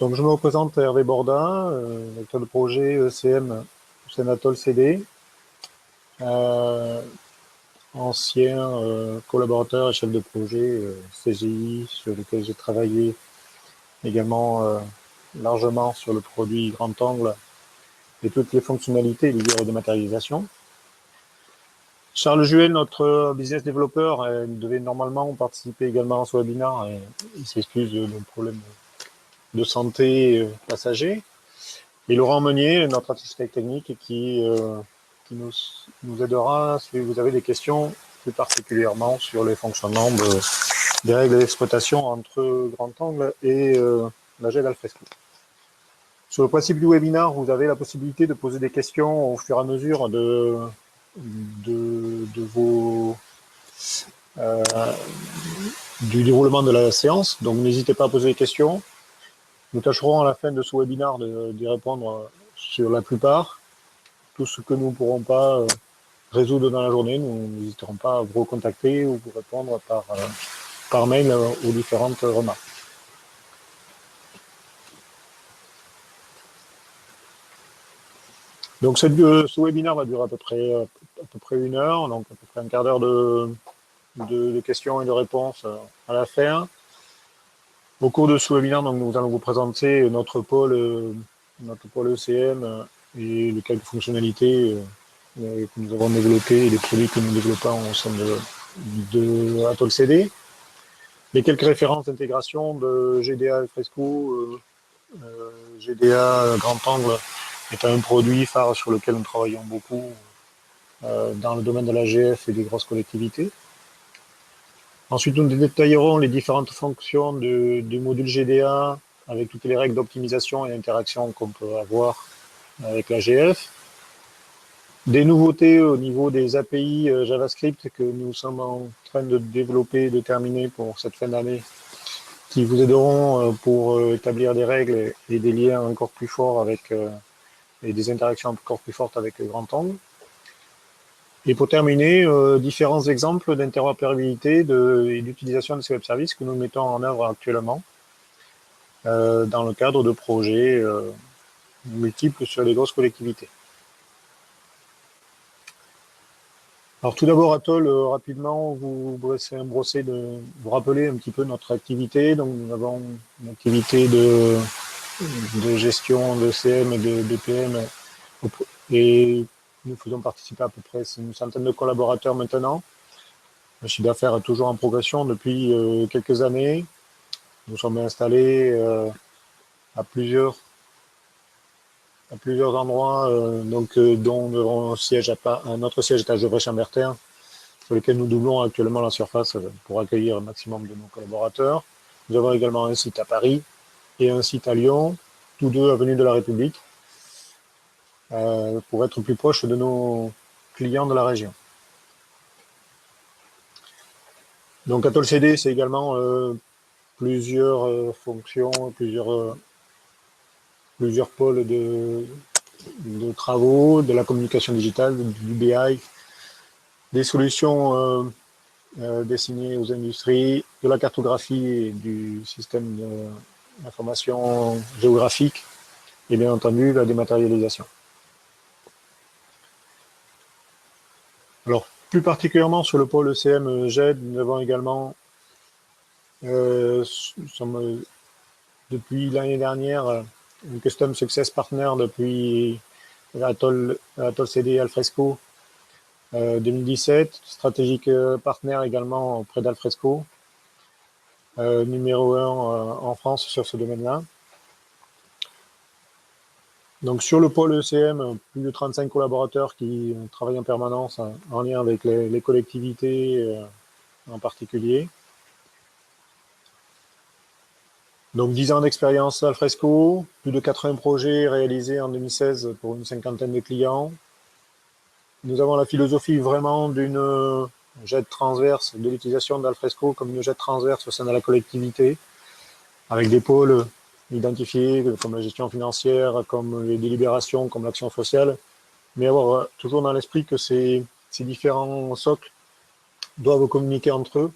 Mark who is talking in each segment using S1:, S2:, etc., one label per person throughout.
S1: Donc, je me représente Hervé Borda, directeur de projet ECM au sein d'Atoll CD, ancien collaborateur et chef de projet CGI, sur lequel j'ai travaillé également largement sur le produit Grand Angle et toutes les fonctionnalités liées à la dématérialisation. Charles Juel, notre business développeur, devait normalement participer également à ce webinaire. Il s'excuse d'un problème de santé passager. Et Laurent Meunier, notre architecte technique, qui nous aidera si vous avez des questions plus particulièrement sur les fonctionnements des règles d'exploitation entre Grand Angle et la GED Alfresco. Sur le principe du webinaire, vous avez la possibilité de poser des questions au fur et à mesure de vos du déroulement de la séance. Donc n'hésitez pas à poser des questions. Nous tâcherons à la fin de ce webinaire d'y répondre sur la plupart. Tout ce que nous ne pourrons pas résoudre dans la journée, nous n'hésiterons pas à vous recontacter ou vous répondre par mail aux différentes remarques. Donc ce webinaire va durer à peu près 1 heure, donc à peu près un quart d'heure de questions et de réponses à la fin. Au cours de ce webinaire, donc, nous allons vous présenter notre pôle ECM et les quelques fonctionnalités que nous avons développées et les produits que nous développons au sein de Atoll CD. Les quelques références d'intégration de GDA Alfresco, GDA Grand Angle est un produit phare sur lequel nous travaillons beaucoup dans le domaine de l'AGF et des grosses collectivités. Ensuite, nous détaillerons les différentes fonctions du module GDA avec toutes les règles d'optimisation et d'interaction qu'on peut avoir avec l'AGF. Des nouveautés au niveau des API JavaScript que nous sommes en train de développer, de terminer pour cette fin d'année, qui vous aideront pour établir des règles et des liens encore plus forts avec et des interactions encore plus fortes avec Grand Angle. Et pour terminer, différents exemples d'interopérabilité et d'utilisation de ces web services que nous mettons en œuvre actuellement dans le cadre de projets multiples sur les grosses collectivités. Alors tout d'abord, Atoll, rapidement, vous rappeler un petit peu notre activité. Donc nous avons une activité de gestion de CM et de BPM et nous faisons participer à peu près une centaine de collaborateurs maintenant. Le chiffre d'affaires est toujours en progression depuis quelques années. Nous sommes installés à plusieurs endroits, dont notre siège est à Gevrey-Chambertin, sur lequel nous doublons actuellement la surface pour accueillir un maximum de nos collaborateurs. Nous avons également un site à Paris et un site à Lyon, tous deux avenue de la République, pour être plus proche de nos clients de la région. Donc Atoll CD, c'est également plusieurs fonctions, plusieurs pôles de travaux, de la communication digitale, du BI, des solutions destinées aux industries, de la cartographie et du système d'information géographique et bien entendu la dématérialisation. Alors, plus particulièrement sur le pôle ECM GED, nous avons également, depuis l'année dernière, un Custom Success Partner depuis Atoll CD Alfresco 2017, stratégique partner également auprès d'Alfresco, numéro 1 en France sur ce domaine-là. Donc sur le pôle ECM, plus de 35 collaborateurs qui travaillent en permanence en lien avec les collectivités en particulier. Donc 10 ans d'expérience Alfresco, plus de 80 projets réalisés en 2016 pour une cinquantaine de clients. Nous avons la philosophie vraiment d'une jet transverse, de l'utilisation d'Alfresco comme une jet transverse au sein de la collectivité, avec des pôles identifiés comme la gestion financière, comme les délibérations, comme l'action sociale, mais avoir toujours dans l'esprit que ces différents socles doivent communiquer entre eux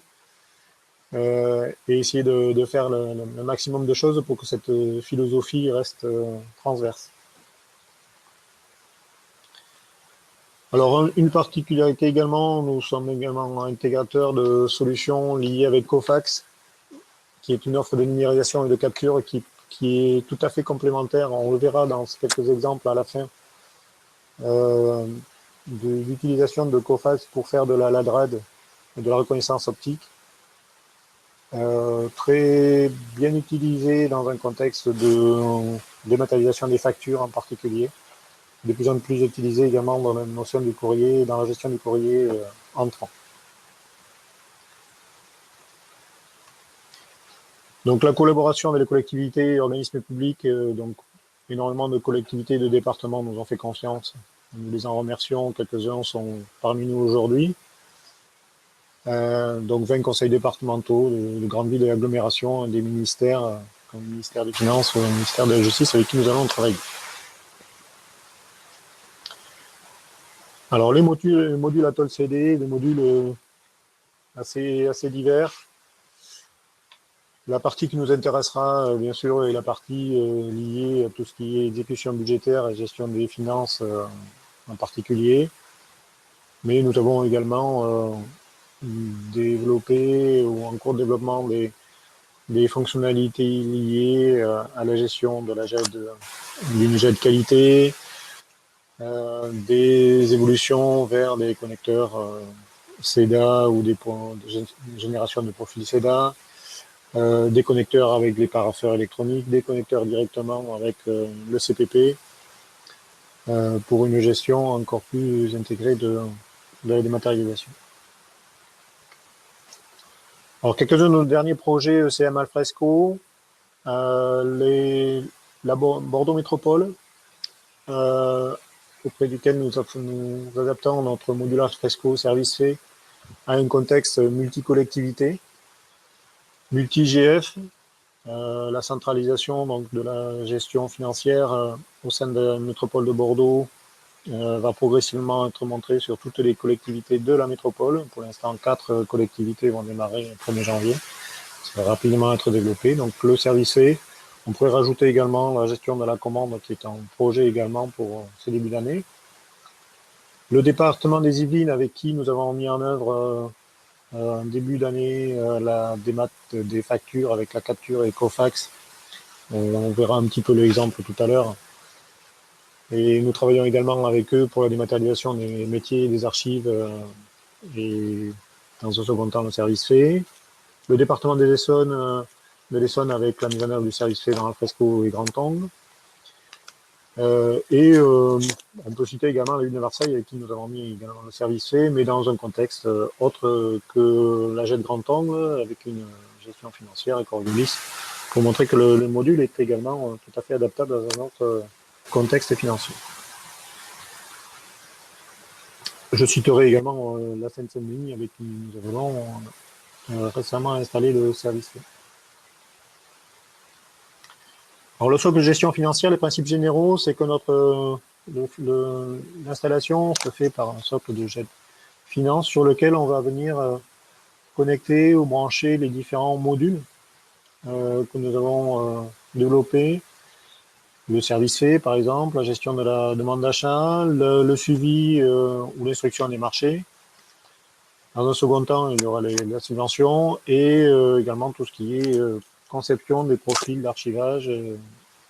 S1: et essayer de faire le maximum de choses pour que cette philosophie reste transverse. Alors, une particularité également, nous sommes également intégrateurs de solutions liées avec Cofax, qui est une offre de numérisation et de capture qui est tout à fait complémentaire. On le verra dans quelques exemples à la fin. De l'utilisation de Cofax pour faire de la LADRAD, de la reconnaissance optique. Très bien utilisé dans un contexte de dématérialisation des factures en particulier. De plus en plus utilisé également dans la notion du courrier, dans la gestion du courrier entrant. Donc la collaboration avec les collectivités et organismes publics, donc énormément de collectivités et de départements nous ont fait confiance. Nous les en remercions, quelques-uns sont parmi nous aujourd'hui. Donc 20 conseils départementaux de grandes villes et agglomérations, des ministères, comme le ministère des Finances ou le ministère de la Justice avec qui nous allons travailler. Alors les modules Atoll CD, des modules assez divers. La partie qui nous intéressera, bien sûr, est la partie liée à tout ce qui est exécution budgétaire et gestion des finances en particulier. Mais nous avons également développé ou en cours de développement des fonctionnalités liées à la gestion de d'une GED qualité, des évolutions vers des connecteurs SEDA ou des points de génération de profils SEDA, des connecteurs avec les parapheurs électroniques, des connecteurs directement avec le CPP, pour une gestion encore plus intégrée de la dématérialisation. Alors, quelques-uns de nos derniers projets ECM Alfresco, la Bordeaux Métropole, auprès duquel nous adaptons notre module Alfresco service fait à un contexte multi-collectivité, multi-GF, la centralisation donc, de la gestion financière au sein de la métropole de Bordeaux va progressivement être montrée sur toutes les collectivités de la métropole. Pour l'instant, 4 collectivités vont démarrer le 1er janvier. Ça va rapidement être développé. Donc le service C, on pourrait rajouter également la gestion de la commande qui est en projet également pour ce début d'année. Le département des Yvelines avec qui nous avons mis en œuvre en début d'année la démat des factures avec la capture et Cofax. On verra un petit peu l'exemple tout à l'heure. Et nous travaillons également avec eux pour la dématérialisation des métiers, des archives et dans un second temps le service fait. Le département de l'Essonne avec la mise en œuvre du service fait dans Alfresco et Grand Angle. On peut citer également la ville de Marseille avec qui nous avons mis également le service fait, mais dans un contexte autre que la GED Grand Angle, avec une gestion financière et Coriolis, pour montrer que le module est également tout à fait adaptable dans un autre contexte financier. Je citerai également la Seine-Saint-Denis avec qui nous avons récemment installé le service fait. Alors, le socle de gestion financière, les principes généraux, c'est que l'installation se fait par un socle de GED Finance sur lequel on va venir connecter ou brancher les différents modules que nous avons développés. Le service fait, par exemple, la gestion de la demande d'achat, le suivi ou l'instruction des marchés. Dans un second temps, il y aura la subvention et également tout ce qui est conception des profils d'archivage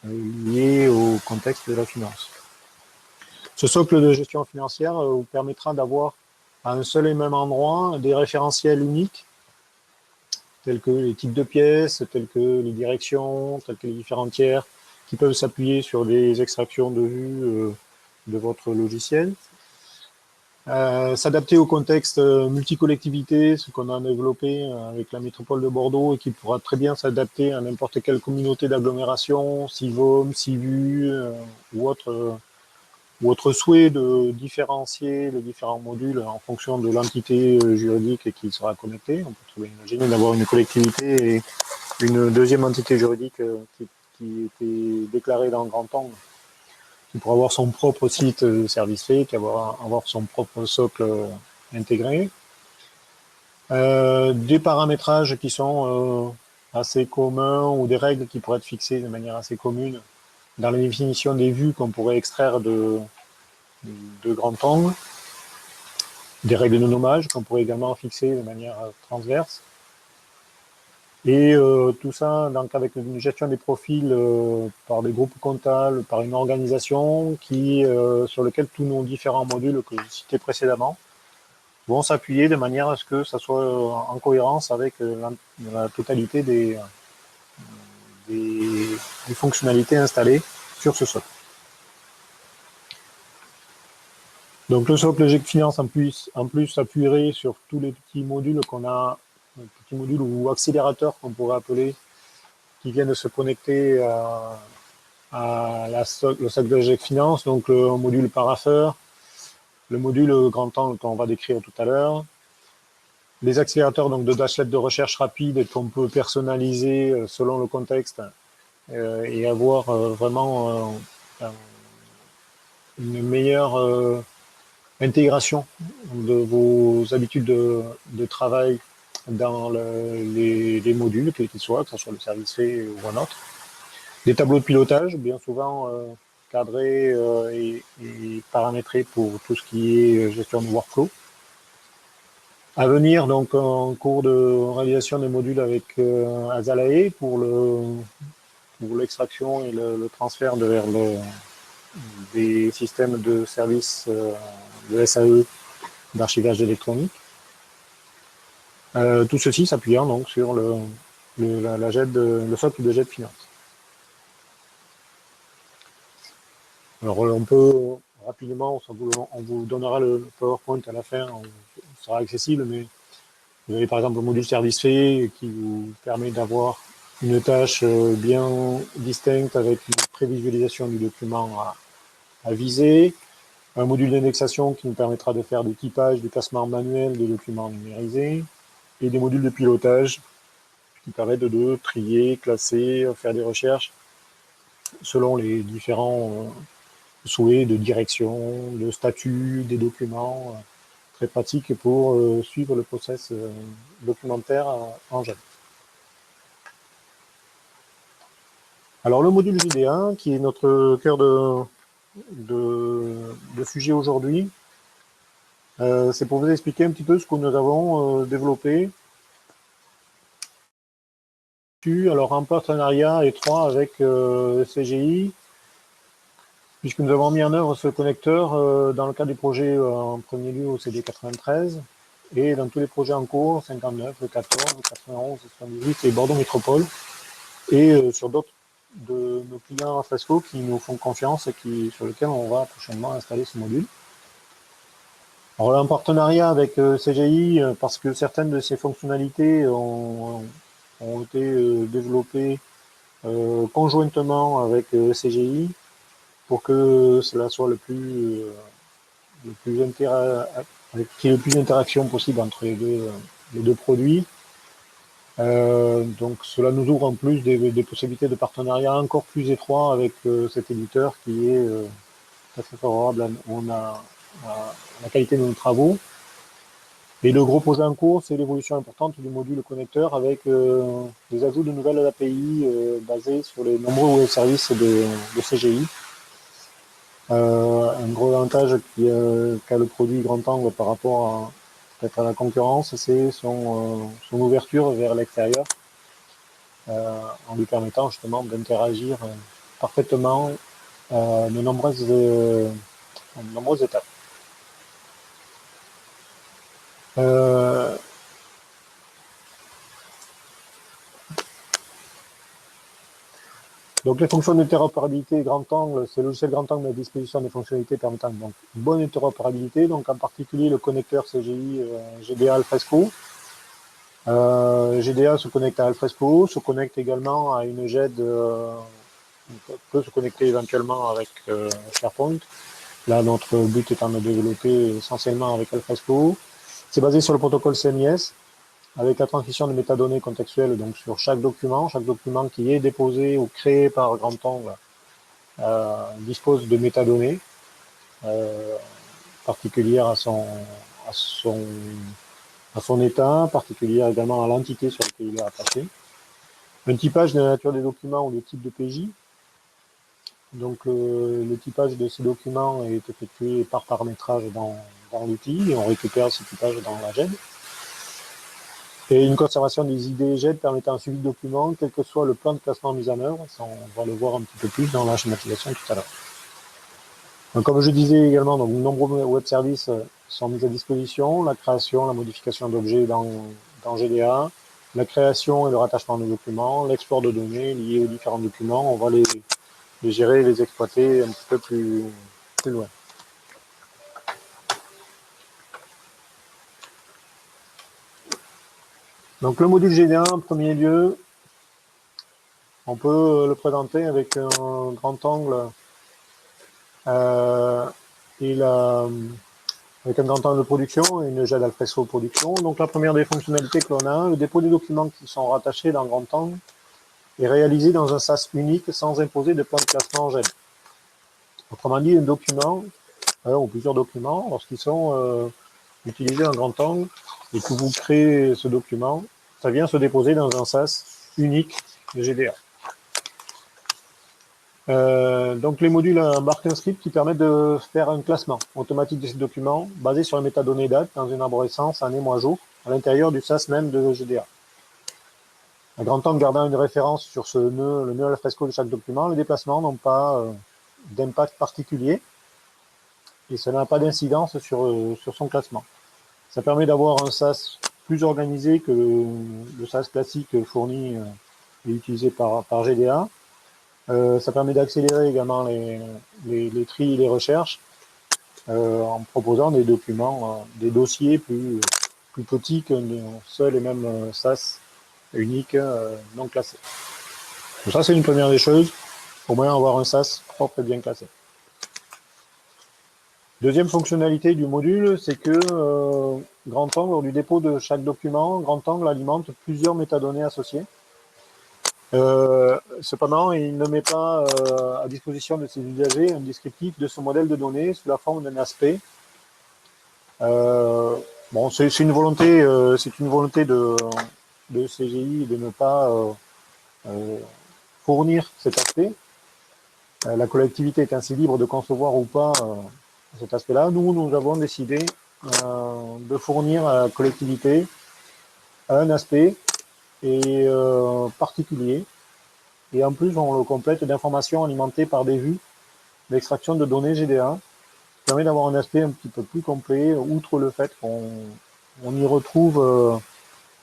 S1: liés au contexte de la finance. Ce socle de gestion financière vous permettra d'avoir à un seul et même endroit des référentiels uniques, tels que les types de pièces, tels que les directions, tels que les différents tiers, qui peuvent s'appuyer sur des extractions de vue de votre logiciel. S'adapter au contexte multi-collectivité, ce qu'on a développé avec la métropole de Bordeaux et qui pourra très bien s'adapter à n'importe quelle communauté d'agglomération, SIVOM, SIVU ou autre souhait de différencier les différents modules en fonction de l'entité juridique qui sera connectée. On peut très bien imaginer d'avoir une collectivité et une deuxième entité juridique qui était déclarée dans Grand Angle, qui pourra avoir son propre site de service fait, qui avoir son propre socle intégré. Des paramétrages qui sont assez communs ou des règles qui pourraient être fixées de manière assez commune dans la définition des vues qu'on pourrait extraire de grand angle, des règles de nommage qu'on pourrait également fixer de manière transverse. Et tout ça donc avec une gestion des profils par des groupes comptables, par une organisation sur lequel tous nos différents modules que je citais précédemment vont s'appuyer de manière à ce que ça soit en cohérence avec la totalité des fonctionnalités installées sur ce socle. Donc le socle GEC Finance en plus s'appuierait sur tous les petits modules qu'on a, petits modules ou accélérateurs qu'on pourrait appeler, qui viennent de se connecter le socle de GEC Finance, donc le module paraffeur, le module grand angle qu'on va décrire tout à l'heure, les accélérateurs donc de dashlet de recherche rapide qu'on peut personnaliser selon le contexte et avoir vraiment une meilleure intégration de vos habitudes de travail dans les modules, quels qu'ils soient, que ce soit le service fait ou un autre. Des tableaux de pilotage, bien souvent cadrés et paramétrés pour tout ce qui est gestion de workflow. À venir, donc, en cours de réalisation des modules avec Azalae pour l'extraction et le transfert vers des systèmes de services de SAE d'archivage électronique. Tout ceci s'appuyant donc sur le socle de GED Finance. Alors on peut rapidement, on vous donnera le PowerPoint à la fin, on sera accessible, mais vous avez par exemple le module service fait qui vous permet d'avoir une tâche bien distincte avec une prévisualisation du document à viser, un module d'indexation qui nous permettra de faire du typage, du classement manuel des documents numérisés, et des modules de pilotage qui permettent de trier, classer, faire des recherches selon les différents souhaits de direction, de statut des documents, très pratique pour suivre le process documentaire en GED. Alors le module JD1, qui est notre cœur de sujet aujourd'hui, c'est pour vous expliquer un petit peu ce que nous avons développé. Alors en partenariat étroit avec CGI, puisque nous avons mis en œuvre ce connecteur dans le cadre des projets en premier lieu au CD 93 et dans tous les projets en cours, 59, 14, 91, 78 et Bordeaux Métropole, et sur d'autres de nos clients à Fresco qui nous font confiance et sur lesquels on va prochainement installer ce module. Alors en partenariat avec CGI, parce que certaines de ces fonctionnalités ont été développées conjointement avec CGI pour que cela soit qu'il y ait le plus d'interaction possible entre les deux produits. Donc cela nous ouvre en plus des possibilités de partenariat encore plus étroits avec cet éditeur qui est très favorable à la qualité de nos travaux. Et le gros projet en cours, c'est l'évolution importante du module connecteur avec des ajouts de nouvelles API basées sur les nombreux web services de CGI. Un gros avantage qu'a le produit grand angle par rapport à la concurrence, c'est son ouverture vers l'extérieur, en lui permettant justement d'interagir parfaitement de nombreuses étapes. Donc les fonctions d'interopérabilité grand angle, c'est le logiciel grand angle met à disposition des fonctionnalités permettant donc une bonne interopérabilité, donc en particulier le connecteur CGI GDA Alfresco. GDA se connecte à Alfresco, se connecte également à une GED, peut se connecter éventuellement avec SharePoint. Là, notre but étant de développer essentiellement avec Alfresco. C'est basé sur le protocole CMIS, avec la transmission de métadonnées contextuelles donc sur chaque document qui est déposé ou créé par grand angle dispose de métadonnées particulières à son à son état, particulière également à l'entité sur laquelle il est rattaché. Un typage de la nature des documents ou le type de PJ. Donc le typage de ces documents est effectué par paramétrage dans l'outil et on récupère ce typage dans la GED. Et une conservation des ID GED permettant un suivi de documents, quel que soit le plan de classement mis en œuvre. Ça, on va le voir un petit peu plus dans la schématisation tout à l'heure. Donc, comme je disais également, donc, de nombreux web services sont mis à disposition. La création, la modification d'objets dans GDA, la création et le rattachement de documents, l'export de données liées aux différents documents. On va les gérer et les exploiter un petit peu plus loin. Donc le module GDA, en premier lieu, on peut le présenter avec un grand angle avec un grand angle de production et une GED Alfresco production. Donc la première des fonctionnalités que l'on a, le dépôt des documents qui sont rattachés dans grand angle est réalisé dans un SAS unique sans imposer de plan de classement en GED. Autrement dit, un document ou plusieurs documents, lorsqu'ils sont utilisés en grand angle et que vous créez ce document, ça vient se déposer dans un SAS unique de GDA. Donc les modules embarquent un script qui permet de faire un classement automatique de ces documents basé sur les métadonnées date dans une arborescence année, mois, jour à l'intérieur du SAS même de GDA. À grand angle gardant une référence sur ce nœud, le nœud Alfresco de chaque document, les déplacements n'ont pas d'impact particulier et cela n'a pas d'incidence sur son classement. Ça permet d'avoir un SAS plus organisé que le SAS classique fourni et utilisé par GDA. Ça permet d'accélérer également les tris et les recherches en proposant des documents, des dossiers plus petits qu'un seul et même SAS unique non classé. Donc ça, c'est une première des choses, au moins avoir un SAS propre et bien classé. Deuxième fonctionnalité du module, c'est que grand angle, lors du dépôt de chaque document, grand angle alimente plusieurs métadonnées associées. Cependant, il ne met pas à disposition de ses usagers un descriptif de ce modèle de données sous la forme d'un aspect. Bon, c'est une volonté de CGI de ne pas fournir cet aspect. La collectivité est ainsi libre de concevoir ou pas cet aspect-là. Nous avons décidé de fournir à la collectivité un aspect et particulier. Et en plus, on le complète d'informations alimentées par des vues d'extraction de données GDA, qui permet d'avoir un aspect un petit peu plus complet, outre le fait qu'on y retrouve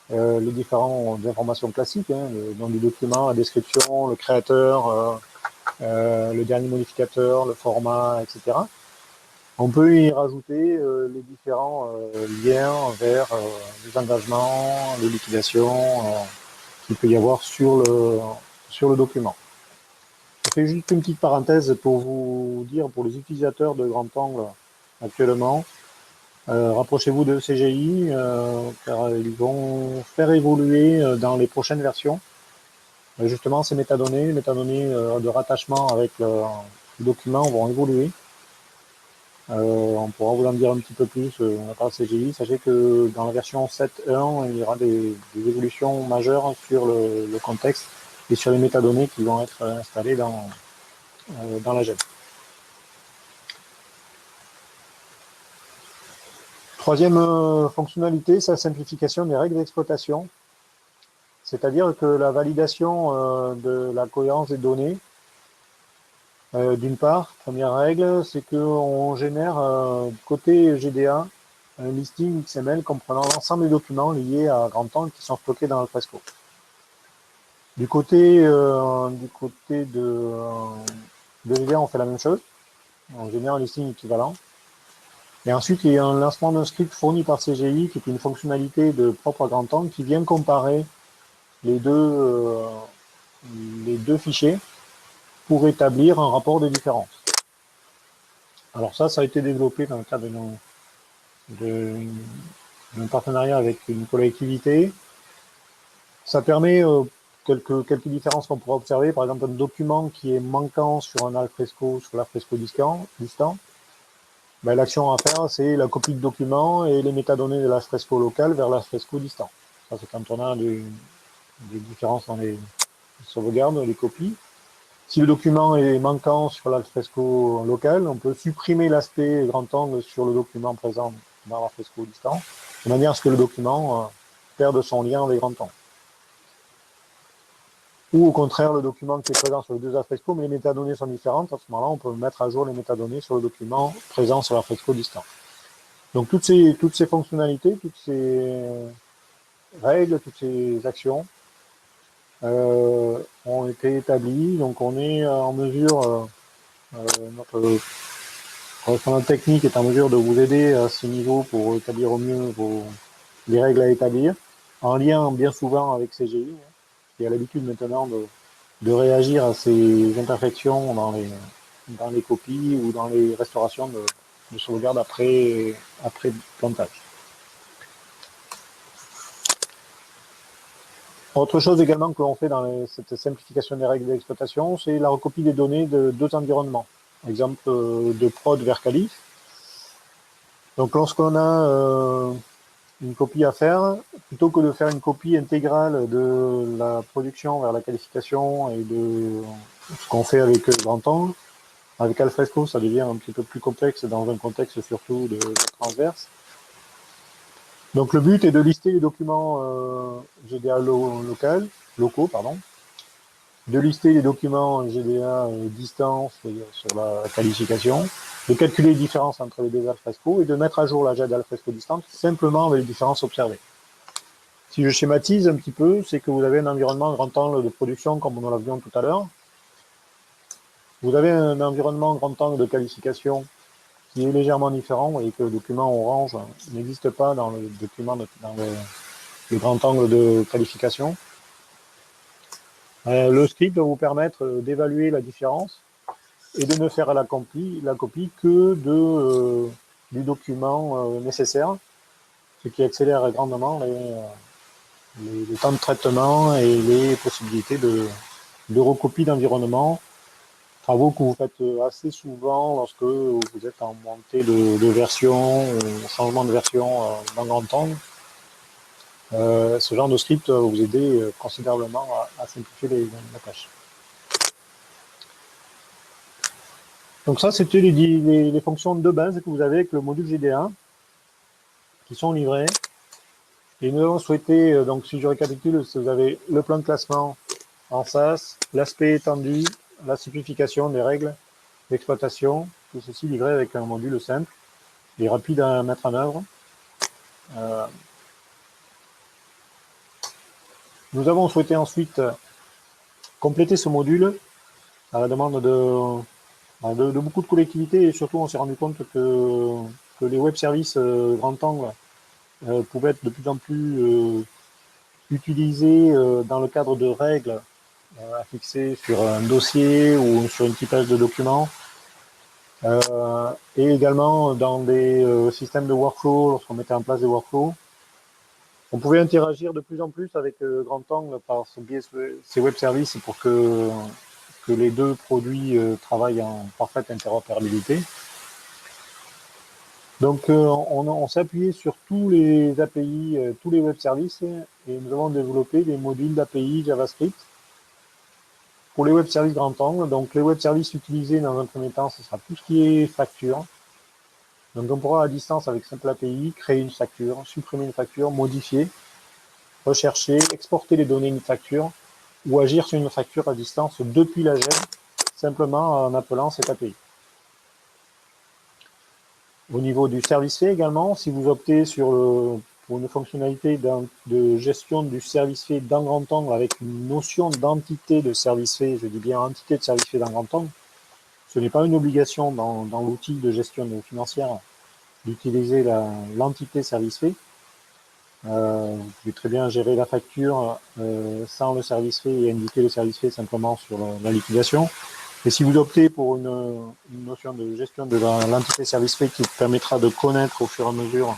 S1: les différentes informations classiques, hein, le nom du document, la description, le créateur, le dernier modificateur, le format, etc. On peut y rajouter les différents liens vers les engagements, les liquidations qu'il peut y avoir sur le document. Je fais juste une petite parenthèse pour vous dire, pour les utilisateurs de grand angle actuellement, rapprochez-vous de CGI car ils vont faire évoluer dans les prochaines versions justement ces métadonnées, de rattachement avec le document vont évoluer. On pourra vous en dire un petit peu plus à part CGI. Sachez que dans la version 7.1, il y aura des évolutions majeures sur le contexte et sur les métadonnées qui vont être installées dans la GED. Troisième fonctionnalité, c'est la simplification des règles d'exploitation. C'est-à-dire que la validation de la cohérence des données, d'une part, première règle, c'est qu'on génère côté GDA un listing XML comprenant l'ensemble des documents liés à grand angle qui sont stockés dans Alfresco. Du côté de GDA, on fait la même chose. On génère un listing équivalent. Et ensuite, il y a un lancement d'un script fourni par CGI, qui est une fonctionnalité de propre à grand angle, qui vient comparer les deux fichiers pour établir un rapport de différence. Alors ça a été développé dans le cadre d'un partenariat avec une collectivité. Ça permet quelques différences qu'on pourra observer. Par exemple, un document qui est manquant sur un Alfresco, sur l'Alfresco distant, ben, l'action à faire, c'est la copie de documents et les métadonnées de l'alfresco local vers l'alfresco distant. Ça, c'est quand on a des différences dans les sauvegardes, les copies. Si le document est manquant sur l'alfresco local, on peut supprimer l'aspect grand angle sur le document présent dans l'alfresco distant, de manière à ce que le document perde son lien avec grand angle. Ou au contraire, le document qui est présent sur les deux alfresco, mais les métadonnées sont différentes, à ce moment-là, on peut mettre à jour les métadonnées sur le document présent sur l'alfresco distant. Donc toutes ces fonctionnalités, toutes ces règles, toutes ces actions ont été établies. Donc on est en mesure, notre correspondant technique est en mesure de vous aider à ce niveau pour établir au mieux les règles à établir, en lien bien souvent avec CGI, qui a l'habitude maintenant de réagir à ces imperfections dans les copies ou dans les restaurations de sauvegarde après plantage. Autre chose également que l'on fait dans cette simplification des règles d'exploitation, c'est la recopie des données de deux environnements. Exemple de prod vers Calif. Donc lorsqu'on a une copie à faire, plutôt que de faire une copie intégrale de la production vers la qualification et de ce qu'on fait avec Grand Angle, avec Alfresco, ça devient un petit peu plus complexe dans un contexte surtout de transverse. Donc le but est de lister les documents GDA locaux, de lister les documents GDA distants sur la qualification, de calculer les différences entre les deux alfresco et de mettre à jour la GED alfresco distante simplement avec les différences observées. Si je schématise un petit peu, c'est que vous avez un environnement grand angle de production comme nous l'avions tout à l'heure. Vous avez un environnement grand angle de qualification qui est légèrement différent. Vous voyez que le document orange n'existe pas dans le document dans le grand angle de qualification. Le script va vous permettre d'évaluer la différence et de ne faire la copie que du document nécessaire, ce qui accélère grandement les temps de traitement et les possibilités de recopie d'environnement, travaux que vous faites assez souvent lorsque vous êtes en montée de version ou changement de version dans grand angle. Ce genre de script va vous aider considérablement à simplifier la tâche. Donc ça, c'était les fonctions de base que vous avez avec le module GD1 qui sont livrées. Et nous avons souhaité, donc si je récapitule, vous avez le plan de classement en SAS, l'aspect étendu, la simplification des règles d'exploitation, tout ceci livré avec un module simple et rapide à mettre en œuvre. Nous avons souhaité ensuite compléter ce module à la demande de beaucoup de collectivités et surtout on s'est rendu compte que les web services grand angle pouvaient être de plus en plus utilisés dans le cadre de règles à fixer sur un dossier ou sur une typage de documents et également dans des systèmes de workflow lorsqu'on mettait en place des workflows. On pouvait interagir de plus en plus avec grand angle par ce biais ces web services pour que les deux produits travaillent en parfaite interopérabilité. Donc on s'est appuyé sur tous les API, tous les web services et nous avons développé des modules d'API JavaScript pour les web services grand angle. Donc les web services utilisés dans un premier temps, ce sera tout ce qui est facture. Donc on pourra à distance avec simple API créer une facture, supprimer une facture, modifier, rechercher, exporter les données d'une facture ou agir sur une facture à distance depuis la GED, simplement en appelant cette API. Au niveau du service fait également, si vous optez pour une fonctionnalité de gestion du service fait dans grand angle avec une notion d'entité de service fait, je dis bien entité de service fait dans grand angle, ce n'est pas une obligation dans l'outil de gestion financière d'utiliser l'entité service fait. Vous pouvez très bien gérer la facture sans le service fait et indiquer le service fait simplement sur la liquidation. Et si vous optez pour une notion de gestion de l'entité service fait qui permettra de connaître au fur et à mesure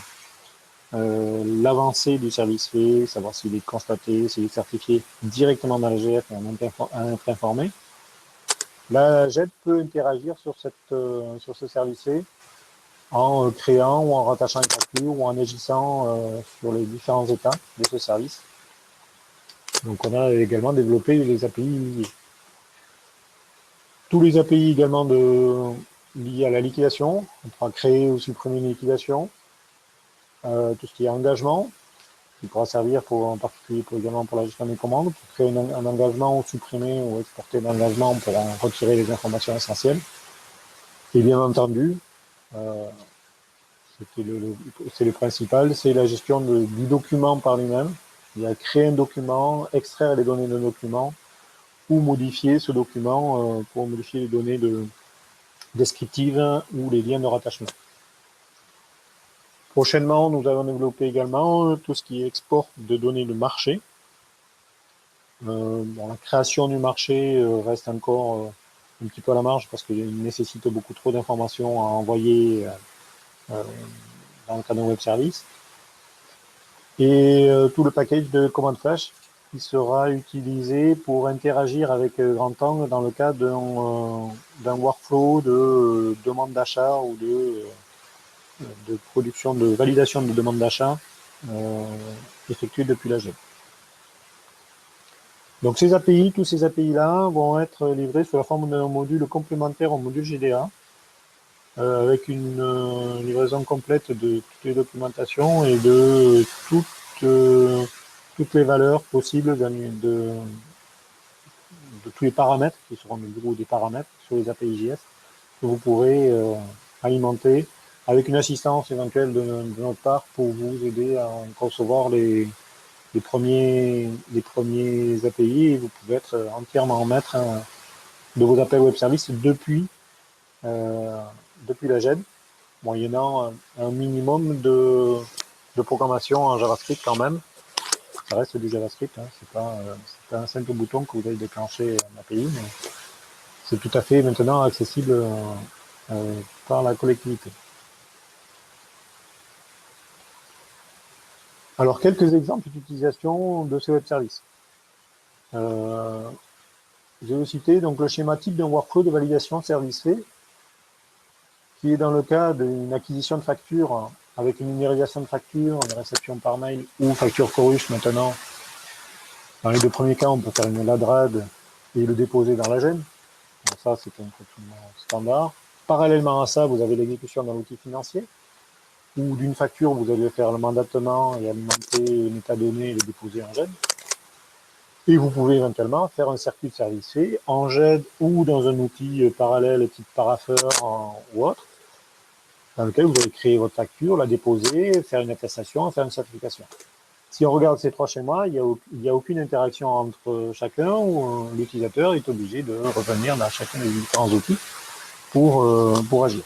S1: l'avancée du service fait, savoir s'il est constaté, s'il est certifié directement dans la GF et en être informé, la GED peut interagir sur ce service fait en créant ou en rattachant une facture ou en agissant sur les différents états de ce service. Donc on a également développé les API. Tous les API également liés à la liquidation. On pourra créer ou supprimer une liquidation. Tout ce qui est engagement, qui pourra servir en particulier également pour la gestion des commandes, pour créer un engagement ou supprimer ou exporter un engagement pour en retirer les informations essentielles. Et bien entendu, c'est le principal, c'est la gestion du document par lui-même. Il y a créer un document, extraire les données d'un document ou modifier ce document pour modifier les données descriptives ou les liens de rattachement. Prochainement, nous allons développer également tout ce qui est export de données de marché. La création du marché reste encore un petit peu à la marge parce qu'il nécessite beaucoup trop d'informations à envoyer dans le cadre d'un web service. Et tout le package de commandes flash qui sera utilisé pour interagir avec Grand-Angle dans le cadre d'un workflow de demande d'achat ou de production, de validation de demande d'achat effectuée depuis la GED. Donc ces API, tous ces API-là vont être livrés sous la forme d'un module complémentaire au module GDA, avec une livraison complète de toutes les documentations et de toutes les valeurs possibles de tous les paramètres qui seront du groupe des paramètres sur les API JS que vous pourrez alimenter avec une assistance éventuelle de notre part pour vous aider à concevoir les premiers API et vous pouvez être entièrement maître de vos appels web services depuis la GED, moyennant un minimum de programmation en JavaScript quand même. Ça reste du JavaScript, hein. C'est pas un simple bouton que vous allez déclencher un API, mais c'est tout à fait maintenant accessible par la collectivité. Alors, quelques exemples d'utilisation de ces web services. Je vais vous citer donc, le schéma type d'un workflow de validation service fait, qui est dans le cas d'une acquisition de facture avec une numérisation de facture, une réception par mail ou facture chorus maintenant. Dans les deux premiers cas, on peut faire une ladrade et le déposer dans la GED. Donc ça, c'est un fonctionnement standard. Parallèlement à ça, vous avez l'exécution dans l'outil financier, où d'une facture, vous allez faire le mandatement et alimenter les métadonnées et les déposer en GED. Et vous pouvez éventuellement faire un circuit de service fait en GED ou dans un outil parallèle type Parafer ou autre, dans lequel vous allez créer votre facture, la déposer, faire une attestation, faire une certification. Si on regarde ces trois schémas, il n'y a aucune interaction entre chacun où l'utilisateur est obligé de revenir dans chacun des différents outils pour agir.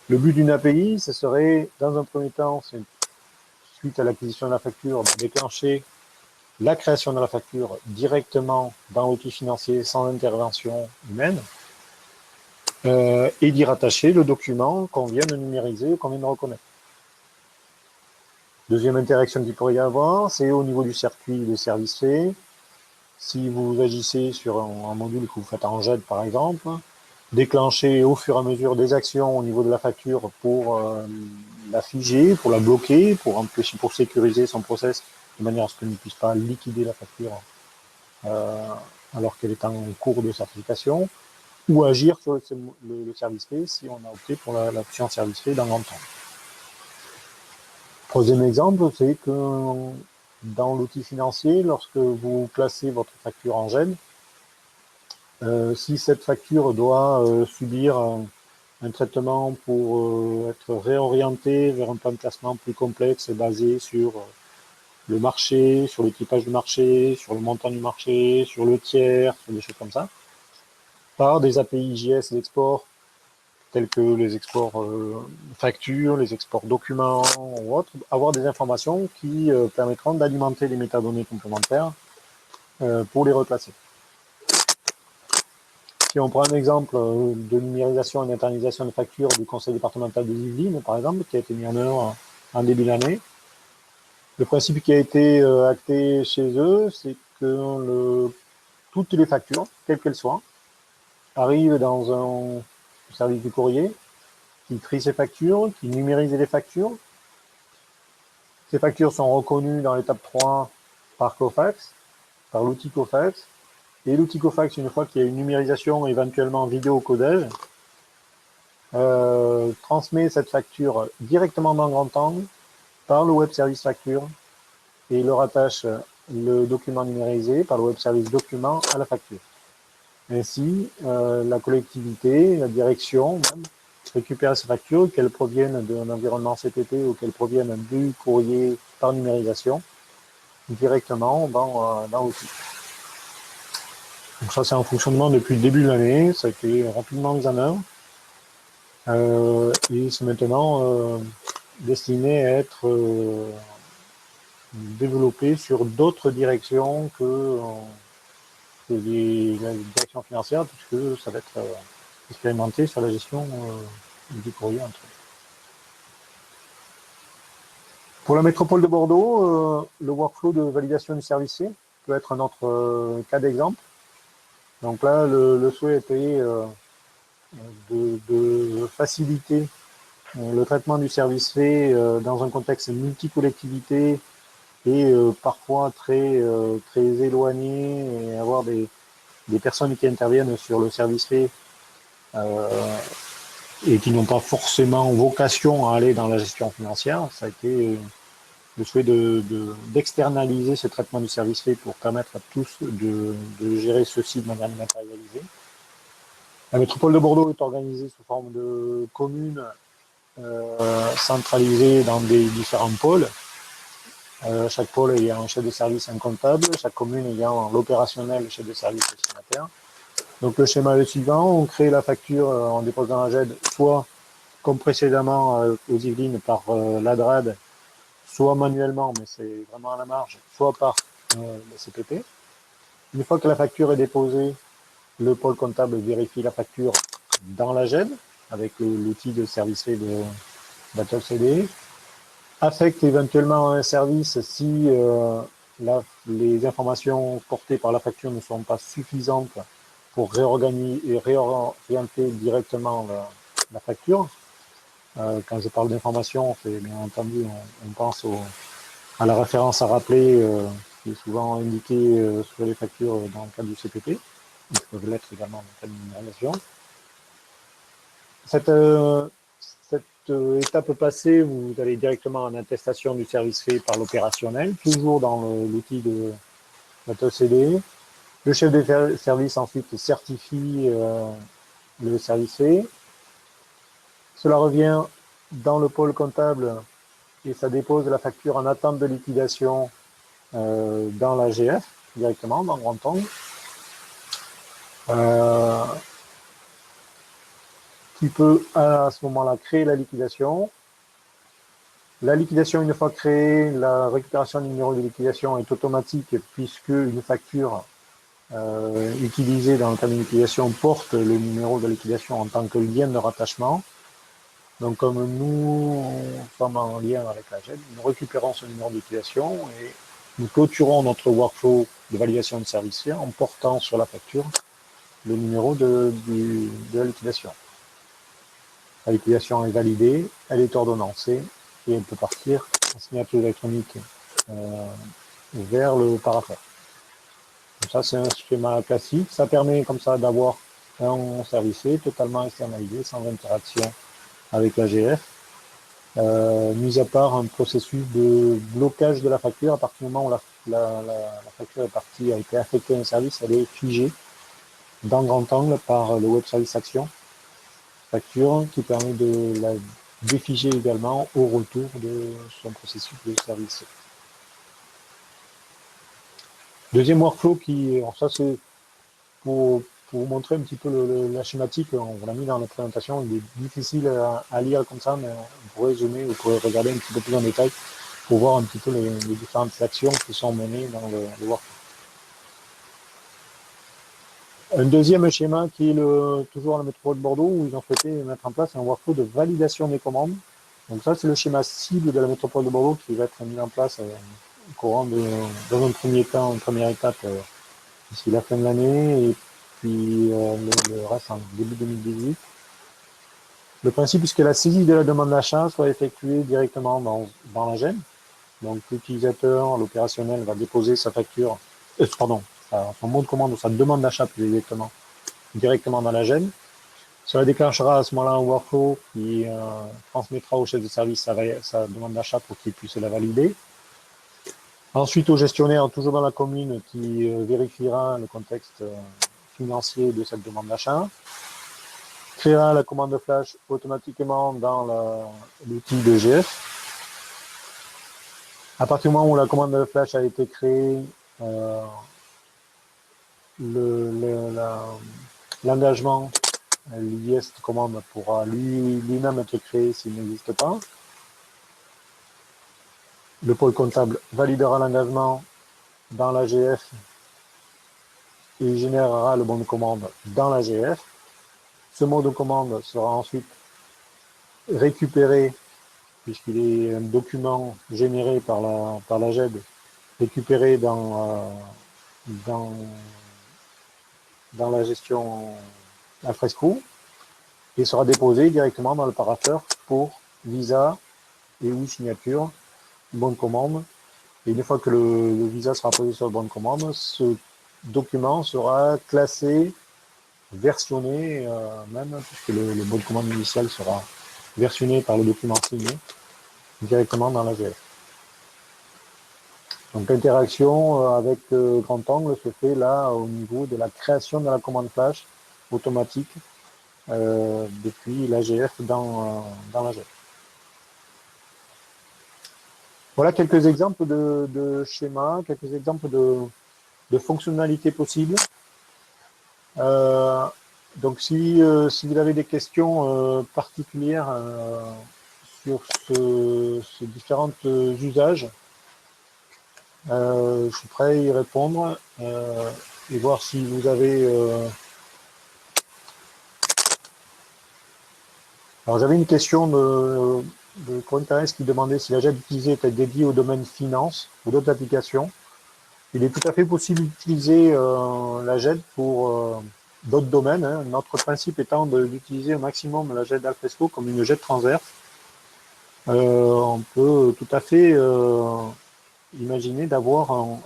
S1: Le but d'une API, ce serait, dans un premier temps, suite à l'acquisition de la facture, de déclencher la création de la facture directement dans l'outil financier sans intervention humaine et d'y rattacher le document qu'on vient de numériser, qu'on vient de reconnaître. Deuxième interaction qu'il pourrait y avoir, c'est au niveau du circuit de service fait. Si vous agissez sur un module que vous faites en GED par exemple, déclencher au fur et à mesure des actions au niveau de la facture pour la figer, pour la bloquer, pour sécuriser son process de manière à ce qu'elle ne puisse pas liquider la facture alors qu'elle est en cours de certification, ou agir sur le service fait si on a opté pour l'option service fait dans longtemps. Troisième exemple, c'est que dans l'outil financier, lorsque vous placez votre facture en GED, si cette facture doit subir un traitement pour être réorientée vers un plan de classement plus complexe basé sur le marché, sur le typage du marché, sur le montant du marché, sur le tiers, sur des choses comme ça, par des API JS d'export tels que les exports factures, les exports documents ou autres, avoir des informations qui permettront d'alimenter les métadonnées complémentaires pour les reclasser. Si on prend un exemple de numérisation et d'internalisation de factures du conseil départemental des Yvelines, par exemple, qui a été mis en œuvre en début d'année, le principe qui a été acté chez eux, c'est que toutes les factures, quelles qu'elles soient, arrivent dans un service du courrier qui trie ses factures, qui numérise les factures. Ces factures sont reconnues dans l'étape 3 par Cofax, par l'outil Cofax. Et l'outil Cofax, une fois qu'il y a une numérisation, éventuellement vidéo-codage, transmet cette facture directement dans Grand Angle par le web service facture et le rattache le document numérisé par le web service document à la facture. Ainsi, la collectivité, la direction même, récupère ces factures, qu'elles proviennent d'un environnement CPP ou qu'elles proviennent du courrier par numérisation, directement dans l'outil. Donc ça, c'est en fonctionnement depuis le début de l'année, ça a été rapidement mis en œuvre, et c'est maintenant destiné à être développé sur d'autres directions que la direction financière, puisque ça va être expérimenté sur la gestion du courrier entre eux. Pour la métropole de Bordeaux, le workflow de validation du service C peut être un autre cas d'exemple. Donc là, le souhait était de faciliter le traitement du service fait dans un contexte multi-collectivité et parfois très éloigné, et avoir des personnes qui interviennent sur le service fait et qui n'ont pas forcément vocation à aller dans la gestion financière. Ça a été le souhait d'externaliser ce traitement du service fait pour permettre à tous de gérer ceci de manière dématérialisée. La métropole de Bordeaux est organisée sous forme de communes centralisées dans des différents pôles. Chaque pôle ayant un chef de service, un comptable, chaque commune ayant l'opérationnel, le chef de service et le destinataire. Donc le schéma est le suivant, on crée la facture en déposant la GED, soit comme précédemment aux Yvelines par l'ADRAD, soit manuellement, mais c'est vraiment à la marge, soit par le CPP. Une fois que la facture est déposée, le pôle comptable vérifie la facture dans la GED avec l'outil de service fait de Battle CD, affecte éventuellement un service si les informations portées par la facture ne sont pas suffisantes pour réorienter directement la facture. Quand je parle d'information, c'est bien entendu, on pense à la référence à rappeler qui est souvent indiquée sur les factures dans le cadre du CPP. Ils peuvent l'être également dans le cadre de numérisation. Cette étape passée, vous allez directement en attestation du service fait par l'opérationnel, toujours dans l'outil de Battle CD. Le chef de service ensuite certifie le service fait. Cela revient dans le pôle comptable et ça dépose la facture en attente de liquidation dans la GF, directement, dans Grand Angle. Qui peut à ce moment-là créer la liquidation. La liquidation, une fois créée, la récupération du numéro de liquidation est automatique puisque une facture utilisée dans le cas de liquidation porte le numéro de liquidation en tant que lien de rattachement. Donc comme nous sommes en lien avec la GED, nous récupérons ce numéro de liquidation et nous clôturons notre workflow de validation de service en portant sur la facture le numéro de la liquidation. La liquidation est validée, elle est ordonnancée et elle peut partir en signature électronique vers le paraffaire. Donc ça, c'est un schéma classique. Ça permet comme ça d'avoir un service totalement externalisé, sans interaction avec l'AGF, mis à part un processus de blocage de la facture. À partir du moment où la facture est partie, a été affectée à un service, elle est figée dans Grand Angle par le web service action. Facture qui permet de la défiger également au retour de son processus de service. Deuxième workflow alors ça c'est pour vous montrer un petit peu la schématique, on l'a mis dans la présentation, il est difficile à lire comme ça, mais on pourrait zoomer, vous pourrez regarder un petit peu plus en détail pour voir un petit peu les différentes actions qui sont menées dans le workflow. Un deuxième schéma qui est toujours à la métropole de Bordeaux où ils ont souhaité mettre en place un workflow de validation des commandes. Donc ça c'est le schéma cible de la métropole de Bordeaux qui va être mis en place au courant dans un premier temps, une première étape d'ici la fin de l'année et puis le reste en début 2018. Le principe, c'est que la saisie de la demande d'achat soit effectuée directement dans la gêne. Donc, l'utilisateur, l'opérationnel, va déposer sa facture, son bon de commande ou sa demande d'achat plus exactement, directement dans la gêne. Cela déclenchera à ce moment-là un workflow qui transmettra au chef de service sa demande d'achat pour qu'il puisse la valider. Ensuite, au gestionnaire, toujours dans la commune, qui vérifiera le contexte financier de cette demande d'achat, créera la commande flash automatiquement dans l'outil de GF. À partir du moment où la commande flash a été créée, l'engagement lié à cette commande pourra lui-même être créé s'il n'existe pas. Le pôle comptable validera l'engagement dans la GF et générera le bon de commande dans la GF. Ce mot de commande sera ensuite récupéré, puisqu'il est un document généré par la GED, récupéré dans la gestion Alfresco et sera déposé directement dans le paraffeur pour visa et ou signature, bon de commande. Et une fois que le visa sera posé sur le bon de commande, ce document sera classé, versionné, même, puisque le bon de commande initial sera versionné par le document signé directement dans la GF. Donc l'interaction avec Grand Angle se fait là au niveau de la création de la commande flash automatique depuis l'AGF dans l'AGF. Voilà quelques exemples de schémas, quelques exemples de fonctionnalités possibles. Donc si vous avez des questions particulières sur ces différents usages, je suis prêt à y répondre et voir si vous avez... Alors j'avais une question de Corinne qui demandait si la GED utilisée était dédiée au domaine finance ou d'autres applications. Il est tout à fait possible d'utiliser la GED pour d'autres domaines. Hein. Notre principe étant d'utiliser au maximum la GED Alfresco comme une GED transverse. On peut tout à fait imaginer d'avoir un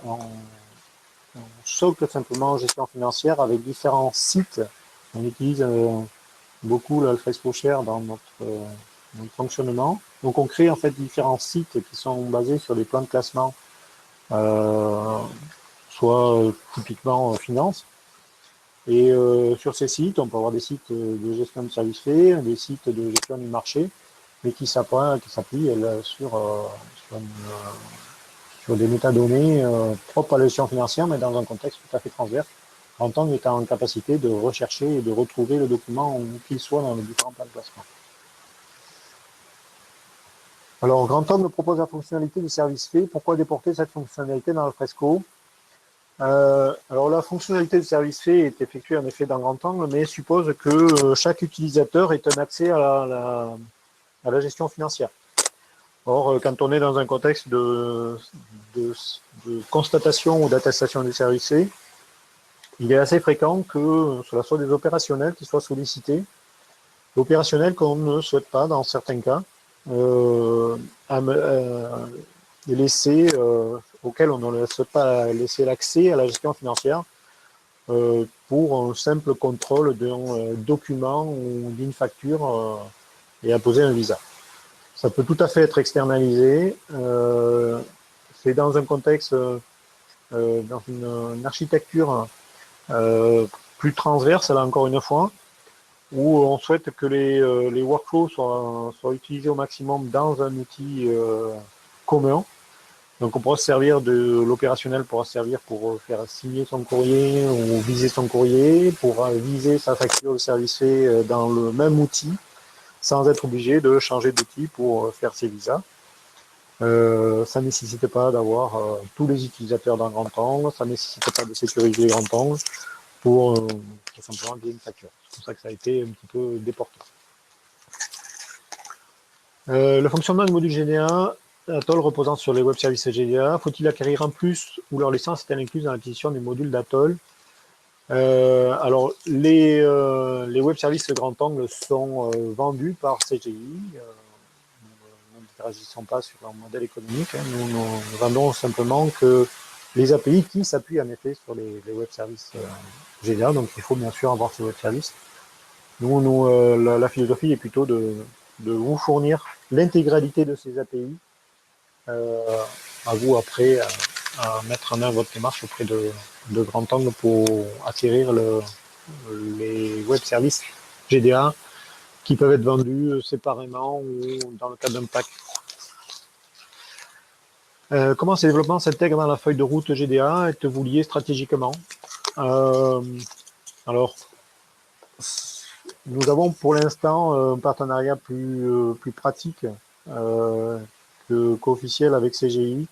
S1: socle simplement en gestion financière avec différents sites. On utilise beaucoup l'Alfresco Share dans notre fonctionnement. Donc on crée en fait différents sites qui sont basés sur des plans de classement, soit typiquement finance. Et sur ces sites, on peut avoir des sites de gestion de services faits, des sites de gestion du marché, mais qui s'appuient sur des métadonnées propres à la gestion financière, mais dans un contexte tout à fait transverse. En tant qu'étant en capacité de rechercher et de retrouver le document où qu'il soit dans les différents plans de classement. Alors, Grand Angle propose la fonctionnalité du service fait. Pourquoi déporter cette fonctionnalité dans Alfresco? Alors, la fonctionnalité du service fait est effectuée en effet dans Grand Angle, mais suppose que chaque utilisateur ait un accès à la gestion financière. Or, quand on est dans un contexte de constatation ou d'attestation du service fait, il est assez fréquent que cela soit des opérationnels qui soient sollicités, opérationnels qu'on ne souhaite pas, dans certains cas, auxquels on ne souhaite pas laisser l'accès à la gestion financière pour un simple contrôle d'un document ou d'une facture et apposer un visa. Ça peut tout à fait être externalisé. C'est dans un contexte, dans une architecture plus transverse, là encore une fois, où on souhaite que les workflows soient utilisés au maximum dans un outil commun. Donc on pourra se servir de l'opérationnel, pourra se servir pour faire signer son courrier ou viser son courrier, pour viser sa facture de service fait dans le même outil, sans être obligé de changer d'outil pour faire ses visas. Ça ne nécessite pas d'avoir tous les utilisateurs dans Grand Angle, ça ne nécessite pas de sécuriser Grand Angle pour tout simplement enlever une facture. C'est pour ça que ça a été un petit peu déporté. Le fonctionnement du module GDA, Atoll reposant sur les web services GDA, faut-il acquérir un plus ou leur licence est-elle incluse dans l'acquisition du module d'Atoll? Alors, les web services grand angle sont vendus par CGI. Nous n'interagissons pas sur un modèle économique. Hein. Nous vendons simplement que les API qui s'appuient en effet sur les web services GDA. Donc, il faut bien sûr avoir ces web services. La philosophie est plutôt de vous fournir l'intégralité de ces API. À vous après à mettre en œuvre votre démarche auprès de grand angle pour acquérir les web services GDA qui peuvent être vendus séparément ou dans le cadre d'un pack. Comment ces développements s'intègrent dans la feuille de route GDA? Êtes-vous lié stratégiquement? Alors, nous avons pour l'instant un partenariat plus pratique qu'officiel avec CGI.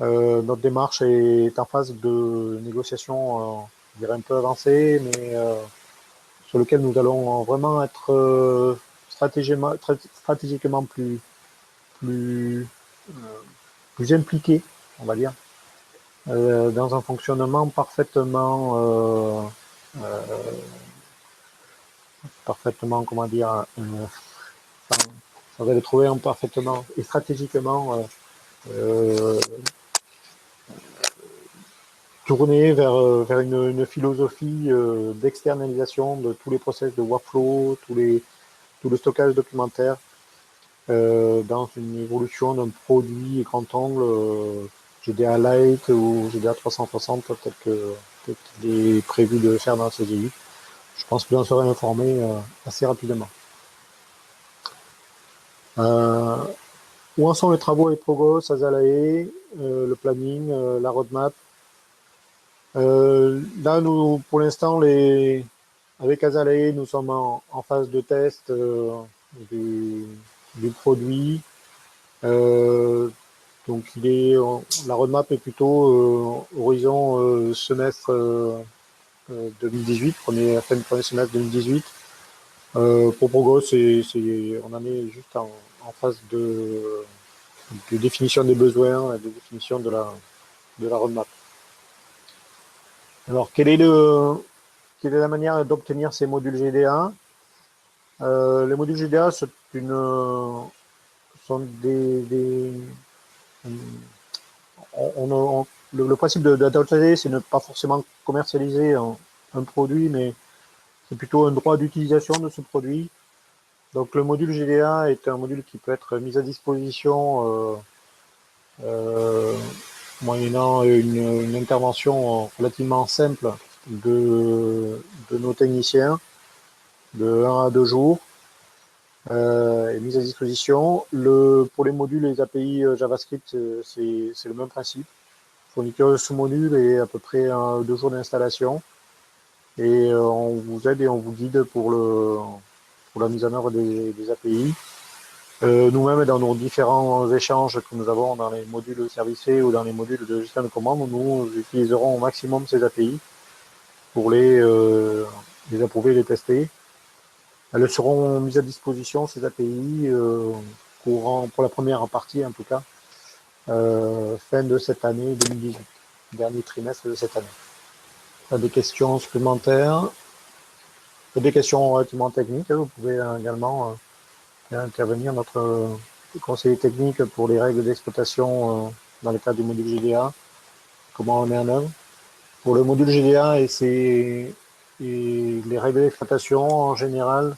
S1: Notre démarche est en phase de négociation, je dirais un peu avancée, mais sur lequel nous allons vraiment être stratégiquement plus impliqués, on va dire, dans un fonctionnement parfaitement, comment dire, sans aller trouver parfaitement et stratégiquement tourner vers une philosophie d'externalisation de tous les process de workflow, tout le stockage documentaire dans une évolution d'un produit grand angle GDA Lite ou GDA 360 tel qu'il est prévu de faire dans CGI. Je pense que vous en serez informé assez rapidement. Où en sont les travaux avec Progos, Azalae, le planning, la roadmap? Là, nous, pour l'instant, avec Azalae, nous sommes en phase de test du produit. Donc, la roadmap est plutôt horizon semestre 2018, premier semestre 2018. Pour Progos, on en est juste en phase de définition des besoins, de définition de la roadmap. Alors, quelle est la manière d'obtenir ces modules GDA? Les modules GDA sont le principe de DataOutSD, c'est ne pas forcément commercialiser un produit, mais c'est plutôt un droit d'utilisation de ce produit. Donc le module GDA est un module qui peut être mis à disposition moyennant une intervention relativement simple de nos techniciens de 1 à 2 jours est mise à disposition. Pour les modules et les API JavaScript, c'est le même principe. Fourniture de sous-module et à peu près 1 ou 2 jours d'installation. Et on vous aide et on vous guide pour la mise en œuvre des API. Nous-mêmes, dans nos différents échanges que nous avons dans les modules servicés ou dans les modules de gestion de commande, nous utiliserons au maximum ces API pour les approuver et les tester. Elles seront mises à disposition, ces API, pour la première partie en tout cas, fin de cette année 2018, dernier trimestre de cette année. Des questions supplémentaires, des questions relativement techniques, vous pouvez également intervenir, notre conseiller technique pour les règles d'exploitation dans le cadre du module GDA, comment on met en œuvre. Pour le module GDA et les règles d'exploitation en général,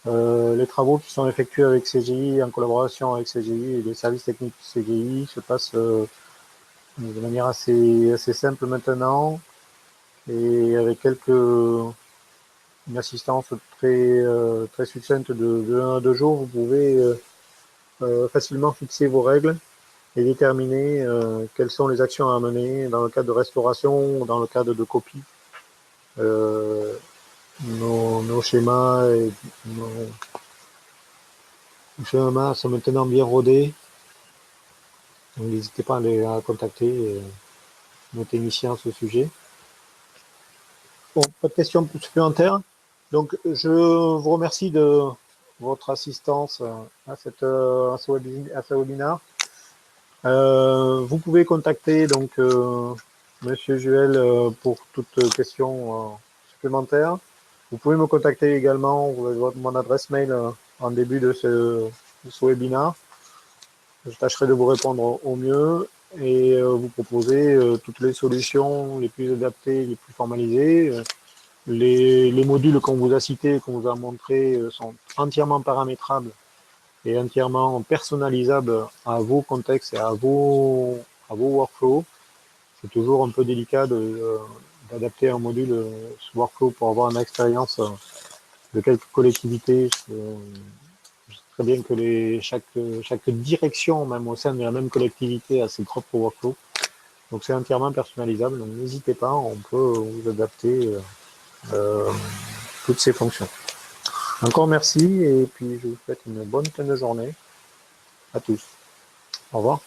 S1: les travaux qui sont effectués avec CGI, en collaboration avec CGI et les services techniques de CGI se passent de manière assez simple maintenant et avec une assistance très succincte de 1 à 2 jours, vous pouvez facilement fixer vos règles et déterminer quelles sont les actions à mener dans le cadre de restauration ou dans le cadre de copie. Nos schémas et nos schémas sont maintenant bien rodés. Donc n'hésitez pas à contacter nos techniciens à ce sujet. Bon, pas de questions supplémentaires. Donc je vous remercie de votre assistance à ce webinaire. Vous pouvez contacter donc Monsieur Juel, pour toute question supplémentaire. Vous pouvez me contacter également, vous avez mon adresse mail en début de ce webinaire. Je tâcherai de vous répondre au mieux et vous proposer toutes les solutions les plus adaptées, les plus formalisées. Les modules qu'on vous a cités, qu'on vous a montrés, sont entièrement paramétrables et entièrement personnalisables à vos contextes et à vos workflows. C'est toujours un peu délicat d'adapter un module ce workflow pour avoir une expérience de quelques collectivités. Je sais très bien que chaque direction, même au sein de la même collectivité, a ses propres workflows. Donc c'est entièrement personnalisable, donc n'hésitez pas, on peut vous adapter toutes ces fonctions. Encore merci et puis je vous souhaite une bonne fin de journée à tous. Au revoir.